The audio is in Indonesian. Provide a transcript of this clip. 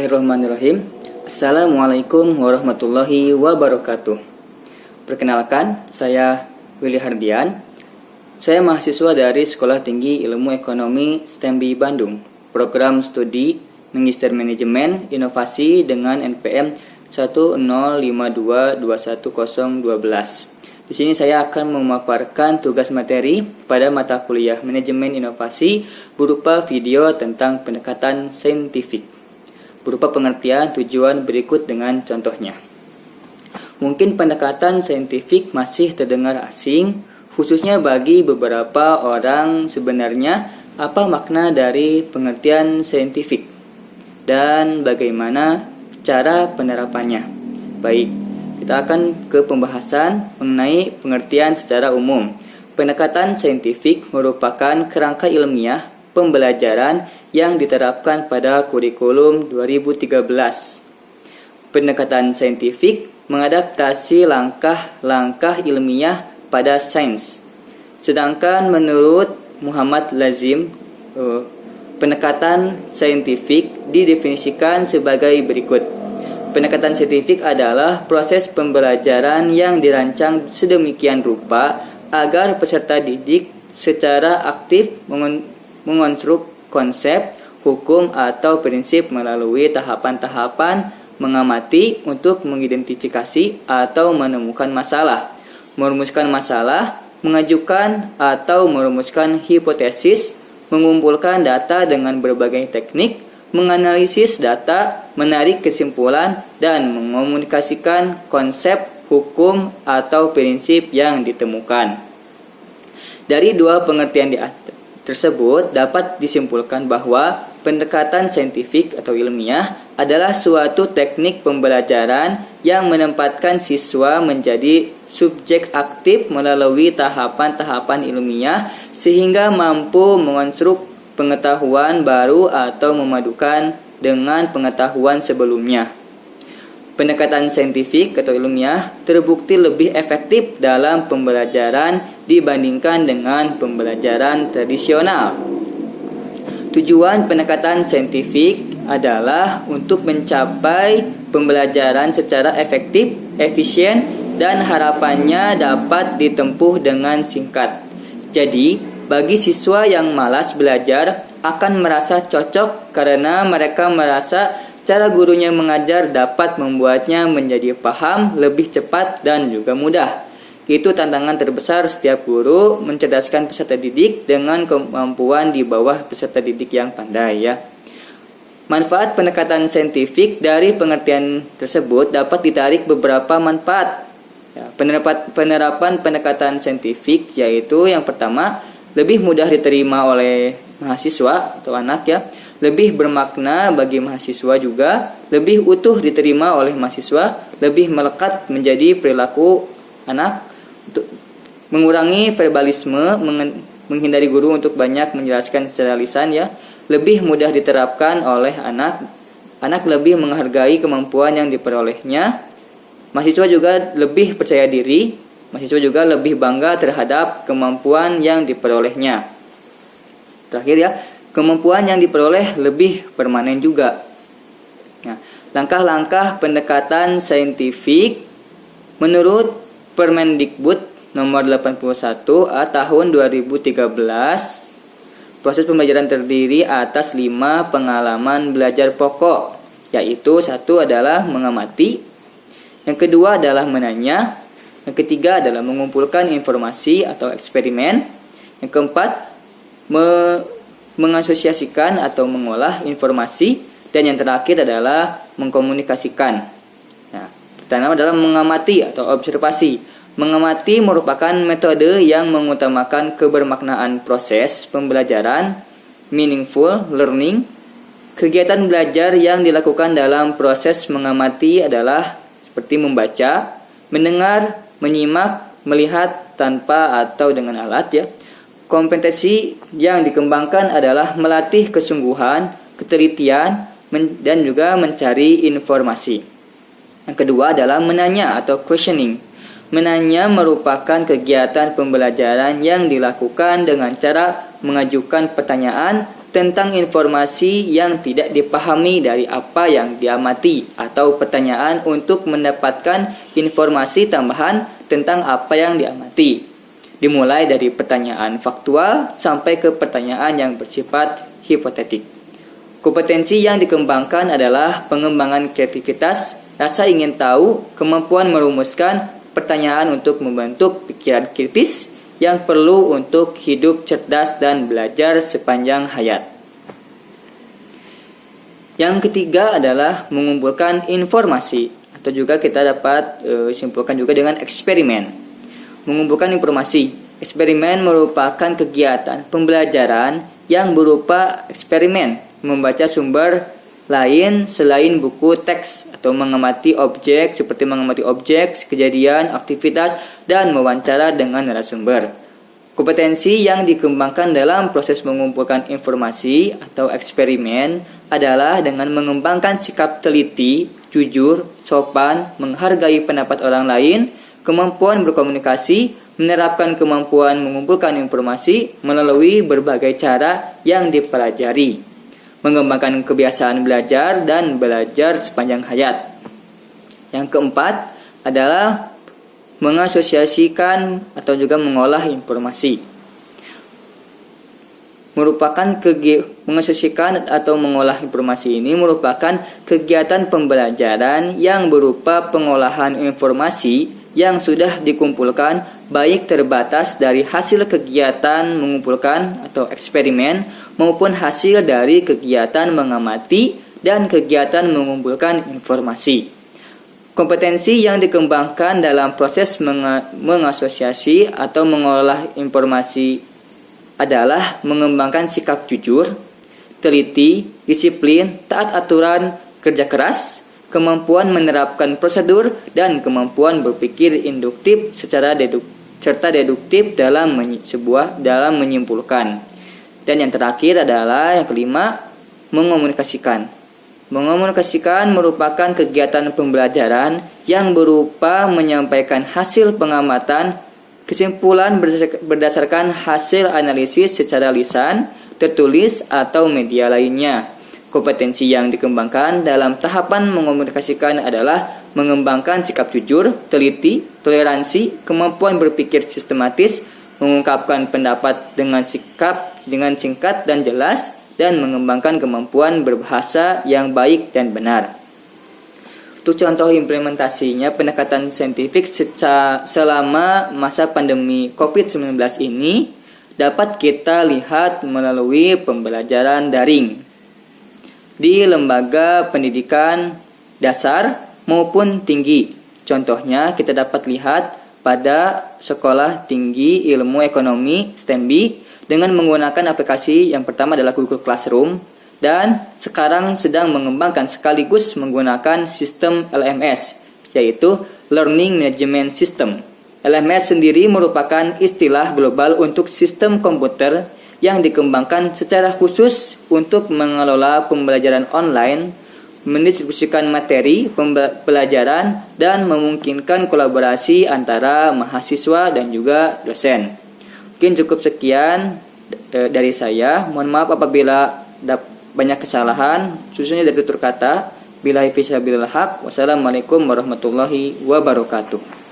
Bismillahirrahmanirrahim. Assalamualaikum warahmatullahi wabarakatuh. Perkenalkan, saya Willy Hardian. Saya mahasiswa dari Sekolah Tinggi Ilmu Ekonomi STEMBI Bandung, Program Studi Magister Manajemen Inovasi dengan NPM 105221012. Di sini saya akan memaparkan tugas materi pada mata kuliah Manajemen Inovasi berupa video tentang pendekatan saintifik, berupa pengertian tujuan berikut dengan contohnya. Mungkin pendekatan saintifik masih terdengar asing, khususnya bagi beberapa orang. Sebenarnya apa makna dari pengertian saintifik dan bagaimana cara penerapannya? Baik, kita akan ke pembahasan mengenai pengertian secara umum. Pendekatan saintifik merupakan kerangka ilmiah pembelajaran yang diterapkan pada kurikulum 2013. Pendekatan saintifik mengadaptasi langkah-langkah ilmiah pada sains. Sedangkan menurut Muhammad Lazim, pendekatan saintifik didefinisikan sebagai berikut. Pendekatan saintifik adalah proses pembelajaran yang dirancang sedemikian rupa agar peserta didik secara aktif mengonstruk konsep, hukum, atau prinsip melalui tahapan-tahapan mengamati untuk mengidentifikasi atau menemukan masalah, merumuskan masalah, mengajukan atau merumuskan hipotesis, mengumpulkan data dengan berbagai teknik, menganalisis data, menarik kesimpulan, dan mengomunikasikan konsep, hukum, atau prinsip yang ditemukan. Dari dua pengertian tersebut dapat disimpulkan bahwa pendekatan saintifik atau ilmiah adalah suatu teknik pembelajaran yang menempatkan siswa menjadi subjek aktif melalui tahapan-tahapan ilmiah sehingga mampu mengonstruk pengetahuan baru atau memadukan dengan pengetahuan sebelumnya. Pendekatan saintifik atau ilmiah terbukti lebih efektif dalam pembelajaran dibandingkan dengan pembelajaran tradisional. Tujuan pendekatan saintifik adalah untuk mencapai pembelajaran secara efektif, efisien, dan harapannya dapat ditempuh dengan singkat. Jadi, bagi siswa yang malas belajar akan merasa cocok karena mereka merasa cara gurunya mengajar dapat membuatnya menjadi paham lebih cepat dan juga mudah. Itu tantangan terbesar setiap guru, mencerdaskan peserta didik dengan kemampuan di bawah peserta didik yang pandai ya. Manfaat pendekatan saintifik dari pengertian tersebut dapat ditarik beberapa manfaat. Ya, penerapan pendekatan saintifik yaitu yang pertama, lebih mudah diterima oleh mahasiswa atau anak ya, lebih bermakna bagi mahasiswa juga, lebih utuh diterima oleh mahasiswa, lebih melekat menjadi perilaku anak, untuk mengurangi verbalisme, menghindari guru untuk banyak menjelaskan secara lisan ya, lebih mudah diterapkan oleh anak lebih menghargai kemampuan yang diperolehnya, mahasiswa juga lebih percaya diri, mahasiswa juga lebih bangga terhadap kemampuan yang diperolehnya. Terakhir ya, kemampuan yang diperoleh lebih permanen juga. Nah, langkah-langkah pendekatan saintifik menurut Permendikbud nomor 81 tahun 2013, proses pembelajaran terdiri atas 5 pengalaman belajar pokok, yaitu 1 adalah mengamati, yang kedua adalah menanya, yang ketiga adalah mengumpulkan informasi atau eksperimen, yang keempat mengasosiasikan atau mengolah informasi, dan yang terakhir adalah mengkomunikasikan. Nah, pertama adalah mengamati atau observasi. Mengamati merupakan metode yang mengutamakan kebermaknaan proses pembelajaran, meaningful learning. Kegiatan belajar yang dilakukan dalam proses mengamati adalah seperti membaca, mendengar, menyimak, melihat tanpa atau dengan alat ya. Kompetensi yang dikembangkan adalah melatih kesungguhan, ketelitian, dan juga mencari informasi. Yang kedua adalah menanya atau questioning. Menanya merupakan kegiatan pembelajaran yang dilakukan dengan cara mengajukan pertanyaan tentang informasi yang tidak dipahami dari apa yang diamati, atau pertanyaan untuk mendapatkan informasi tambahan tentang apa yang diamati. Dimulai dari pertanyaan faktual sampai ke pertanyaan yang bersifat hipotetik. Kompetensi yang dikembangkan adalah pengembangan kreativitas, rasa ingin tahu, kemampuan merumuskan pertanyaan untuk membentuk pikiran kritis yang perlu untuk hidup cerdas dan belajar sepanjang hayat. Yang ketiga adalah mengumpulkan informasi, atau juga kita dapat simpulkan juga dengan eksperimen. Mengumpulkan informasi. Eksperimen merupakan kegiatan pembelajaran yang berupa eksperimen, membaca sumber lain selain buku teks, atau mengamati objek seperti mengamati objek, kejadian, aktivitas, dan wawancara dengan narasumber. Kompetensi yang dikembangkan dalam proses mengumpulkan informasi atau eksperimen adalah dengan mengembangkan sikap teliti, jujur, sopan, menghargai pendapat orang lain, kemampuan berkomunikasi, menerapkan kemampuan mengumpulkan informasi melalui berbagai cara yang dipelajari, mengembangkan kebiasaan belajar dan belajar sepanjang hayat. Yang keempat adalah mengasosiasikan atau juga mengolah informasi. Mengasosiasikan atau mengolah informasi ini merupakan kegiatan pembelajaran yang berupa pengolahan informasi yang sudah dikumpulkan, baik terbatas dari hasil kegiatan mengumpulkan atau eksperimen maupun hasil dari kegiatan mengamati dan kegiatan mengumpulkan informasi. Kompetensi yang dikembangkan dalam proses mengasosiasi atau mengolah informasi adalah mengembangkan sikap jujur, teliti, disiplin, taat aturan, kerja keras, kemampuan menerapkan prosedur, dan kemampuan berpikir induktif serta deduktif dalam menyimpulkan. Dan yang terakhir adalah yang kelima, mengomunikasikan. Mengomunikasikan merupakan kegiatan pembelajaran yang berupa menyampaikan hasil pengamatan, kesimpulan berdasarkan hasil analisis secara lisan, tertulis, atau media lainnya. Kompetensi yang dikembangkan dalam tahapan mengomunikasikan adalah mengembangkan sikap jujur, teliti, toleransi, kemampuan berpikir sistematis, mengungkapkan pendapat dengan singkat dan jelas, dan mengembangkan kemampuan berbahasa yang baik dan benar. Untuk contoh implementasinya, pendekatan saintifik selama masa pandemi COVID-19 ini dapat kita lihat melalui pembelajaran daring di lembaga pendidikan dasar maupun tinggi. Contohnya kita dapat lihat pada Sekolah Tinggi Ilmu Ekonomi STEMBI dengan menggunakan aplikasi yang pertama adalah Google Classroom, dan sekarang sedang mengembangkan sekaligus menggunakan sistem LMS, yaitu Learning Management System. LMS sendiri merupakan istilah global untuk sistem komputer yang dikembangkan secara khusus untuk mengelola pembelajaran online, mendistribusikan materi pembelajaran, dan memungkinkan kolaborasi antara mahasiswa dan juga dosen. Mungkin cukup sekian dari saya. Mohon maaf apabila banyak kesalahan, khususnya dari tutur kata. Billahi fisabilillah haq. Wassalamualaikum warahmatullahi wabarakatuh.